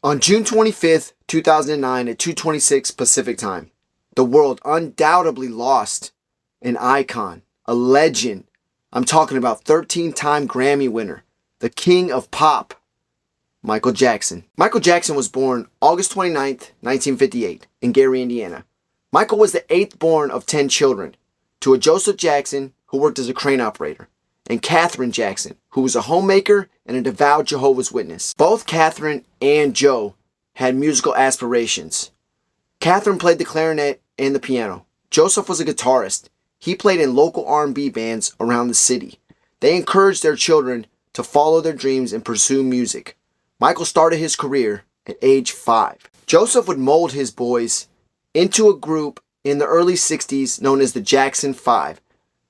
On June 25th, 2009 at 2:26 Pacific Time, the world undoubtedly lost an icon, a legend. I'm talking about 13-time Grammy winner, the king of pop, Michael Jackson. Michael Jackson was born August 29th, 1958 in Gary, Indiana. Michael was the 8th born of 10 children to a Joseph Jackson who worked as a crane operator and Catherine Jackson, who was a homemaker and a devout Jehovah's Witness. Both Catherine and Joe had musical aspirations. Catherine played the clarinet and the piano. Joseph was a guitarist. He played in local R&B bands around the city. They encouraged their children to follow their dreams and pursue music. Michael started his career at age 5. Joseph would mold his boys into a group in the early 60s known as the Jackson 5.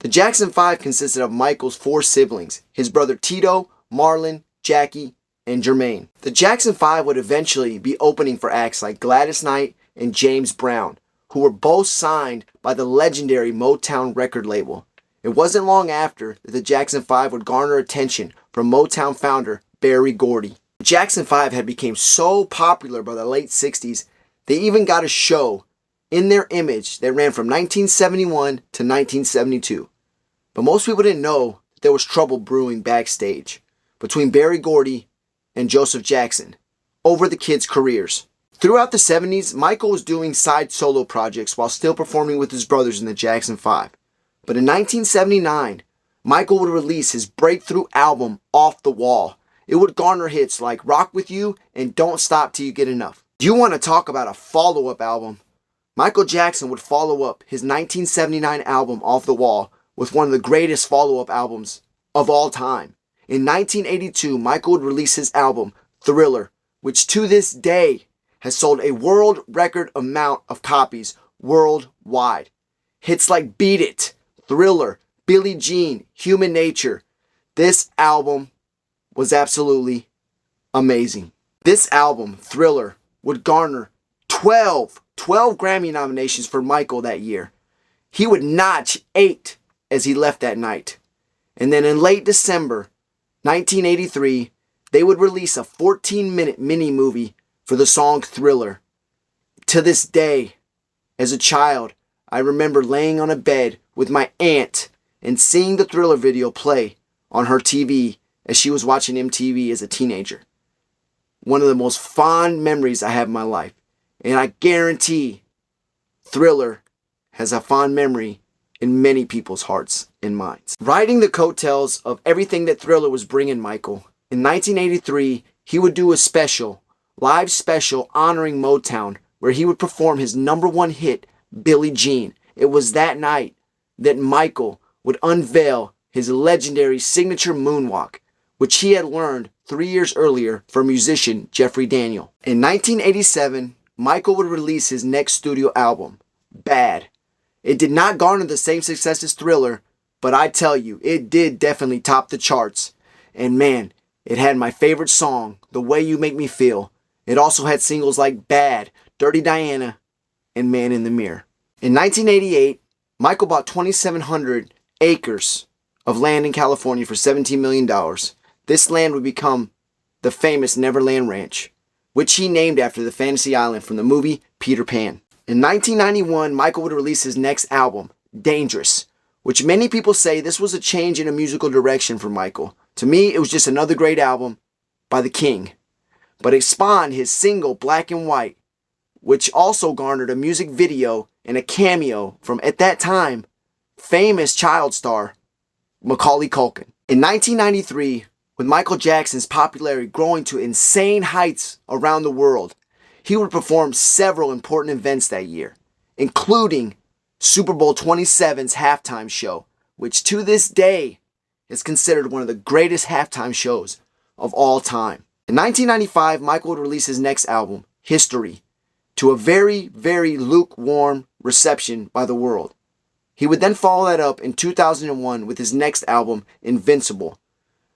The Jackson 5 consisted of Michael's 4 siblings, his brother Tito, Marlon, Jackie, and Jermaine. The Jackson 5 would eventually be opening for acts like Gladys Knight and James Brown, who were both signed by the legendary Motown record label. It wasn't long after that the Jackson 5 would garner attention from Motown founder Berry Gordy. The Jackson 5 had become so popular by the late 60s, they even got a show in their image that ran from 1971 to 1972. But most people didn't know that there was trouble brewing backstage between Berry Gordy and Joseph Jackson over the kids' careers. Throughout the 70s, Michael was doing side solo projects while still performing with his brothers in the Jackson 5. But in 1979, Michael would release his breakthrough album, Off the Wall. It would garner hits like Rock With You and Don't Stop Till You Get Enough. Do you want to talk about a follow-up album? Michael Jackson would follow up his 1979 album, Off the Wall, with one of the greatest follow-up albums of all time. In 1982, Michael would release his album, Thriller, which to this day has sold a world record amount of copies worldwide. Hits like Beat It, Thriller, Billie Jean, Human Nature. This album was absolutely amazing. This album, Thriller, would garner 12 Grammy nominations for Michael that year. He would notch 8 as he left that night. And then in late December 1983, they would release a 14-minute mini-movie for the song Thriller. To this day, as a child, I remember laying on a bed with my aunt and seeing the Thriller video play on her TV as she was watching MTV as a teenager. One of the most fond memories I have in my life. And I guarantee Thriller has a fond memory in many people's hearts and minds. Riding the coattails of everything that Thriller was bringing Michael, in 1983, he would do a live special honoring Motown, where he would perform his #1 hit, Billie Jean. It was that night that Michael would unveil his legendary signature moonwalk, which he had learned 3 years earlier from musician Jeffrey Daniel. In 1987, Michael would release his next studio album, Bad. It did not garner the same success as Thriller, but I tell you, it did definitely top the charts. And man, it had my favorite song, The Way You Make Me Feel. It also had singles like Bad, Dirty Diana, and Man in the Mirror. In 1988, Michael bought 2,700 acres of land in California for $17 million. This land would become the famous Neverland Ranch, which he named after the fantasy island from the movie Peter Pan. In 1991, Michael would release his next album, Dangerous, which many people say this was a change in a musical direction for Michael. To me, it was just another great album by the King. But it spawned his single, Black and White, which also garnered a music video and a cameo from, at that time, famous child star Macaulay Culkin. In 1993, with Michael Jackson's popularity growing to insane heights around the world, he would perform several important events that year, including Super Bowl 27's halftime show, which to this day is considered one of the greatest halftime shows of all time. In 1995, Michael would release his next album, History, to a very, very lukewarm reception by the world. He would then follow that up in 2001 with his next album, Invincible.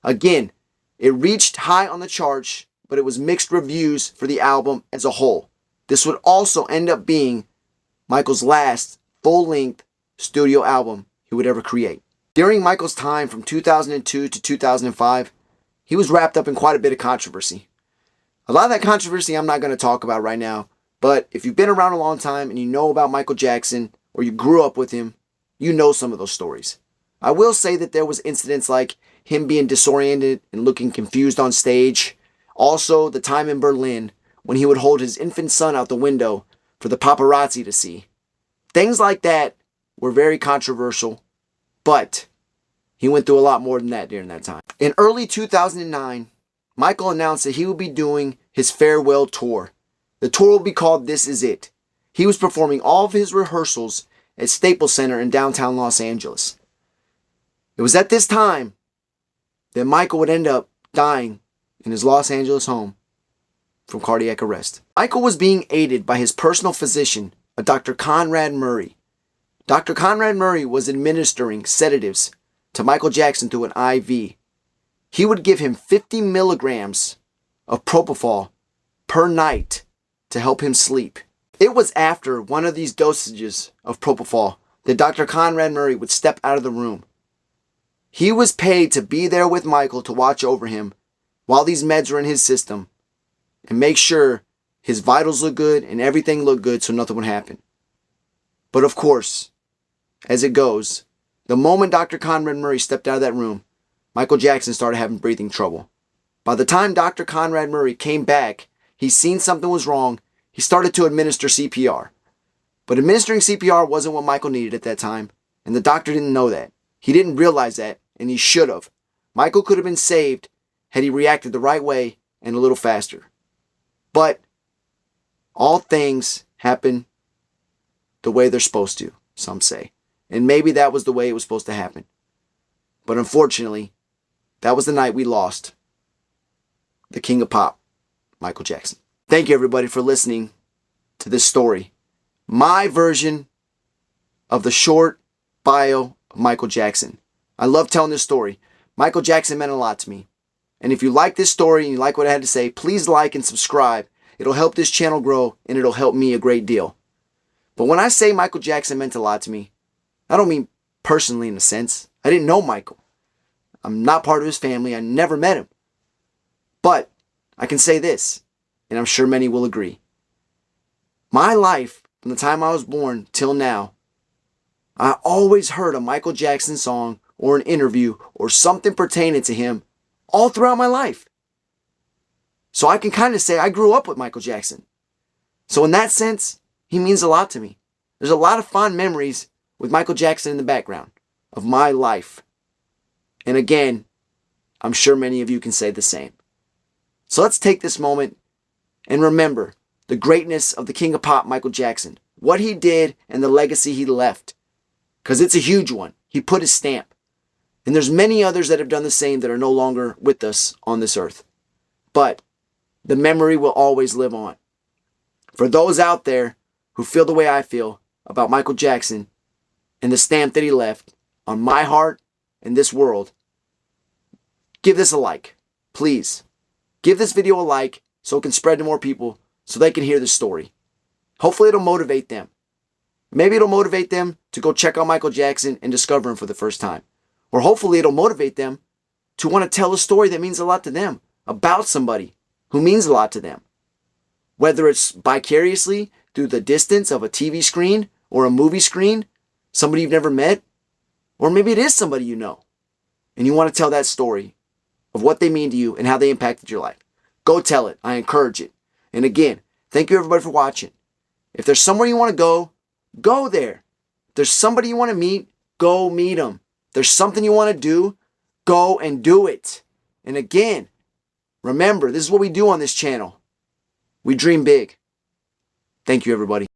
Again, it reached high on the charts, but it was mixed reviews for the album as a whole. This would also end up being Michael's last full-length studio album he would ever create. During Michael's time from 2002 to 2005, he was wrapped up in quite a bit of controversy. A lot of that controversy I'm not going to talk about right now, but if you've been around a long time and you know about Michael Jackson or you grew up with him, you know some of those stories. I will say that there was incidents like him being disoriented and looking confused on stage. Also, the time in Berlin when he would hold his infant son out the window for the paparazzi to see. Things like that were very controversial, but he went through a lot more than that during that time. In early 2009, Michael announced that he would be doing his farewell tour. The tour will be called This Is It. He was performing all of his rehearsals at Staples Center in downtown Los Angeles. It was at this time that Michael would end up dying in his Los Angeles home from cardiac arrest. Michael was being aided by his personal physician, a Dr. Conrad Murray. Dr. Conrad Murray was administering sedatives to Michael Jackson through an IV. He would give him 50 milligrams of propofol per night to help him sleep. It was after one of these dosages of propofol that Dr. Conrad Murray would step out of the room. He was paid to be there with Michael to watch over him while these meds were in his system and make sure his vitals looked good and everything looked good so nothing would happen. But of course, as it goes, the moment Dr. Conrad Murray stepped out of that room, Michael Jackson started having breathing trouble. By the time Dr. Conrad Murray came back, he seen something was wrong. He started to administer CPR. But administering CPR wasn't what Michael needed at that time, and the doctor didn't know that. He didn't realize that, and he should have. Michael could have been saved had he reacted the right way and a little faster. But all things happen the way they're supposed to, some say. And maybe that was the way it was supposed to happen. But unfortunately, that was the night we lost the king of pop, Michael Jackson. Thank you, everybody, for listening to this story. My version of the short bio of Michael Jackson. I love telling this story. Michael Jackson meant a lot to me. And if you like this story and you like what I had to say, please like and subscribe. It'll help this channel grow and it'll help me a great deal. But when I say Michael Jackson meant a lot to me, I don't mean personally in a sense. I didn't know Michael. I'm not part of his family. I never met him. But I can say this, and I'm sure many will agree. My life, from the time I was born till now, I always heard a Michael Jackson song or an interview or something pertaining to him all throughout my life. So I can kind of say I grew up with Michael Jackson. So in that sense, he means a lot to me. There's a lot of fond memories with Michael Jackson in the background of my life. And again, I'm sure many of you can say the same. So let's take this moment and remember the greatness of the king of pop, Michael Jackson. What he did and the legacy he left. Because it's a huge one. He put his stamp. And there's many others that have done the same that are no longer with us on this earth. But the memory will always live on. For those out there who feel the way I feel about Michael Jackson and the stamp that he left on my heart and this world, give this a like. Please. Give this video a like so it can spread to more people so they can hear this story. Hopefully it'll motivate them. Maybe it'll motivate them to go check out Michael Jackson and discover him for the first time. Or hopefully it'll motivate them to want to tell a story that means a lot to them about somebody who means a lot to them. Whether it's vicariously through the distance of a TV screen or a movie screen, somebody you've never met, or maybe it is somebody you know, and you want to tell that story of what they mean to you and how they impacted your life. Go tell it. I encourage it. And again, thank you everybody for watching. If there's somewhere you want to go there. If there's somebody you want to meet, go meet them. If there's something you want to do, go and do it. And again, remember, this is what we do on this channel. We dream big. Thank you, everybody.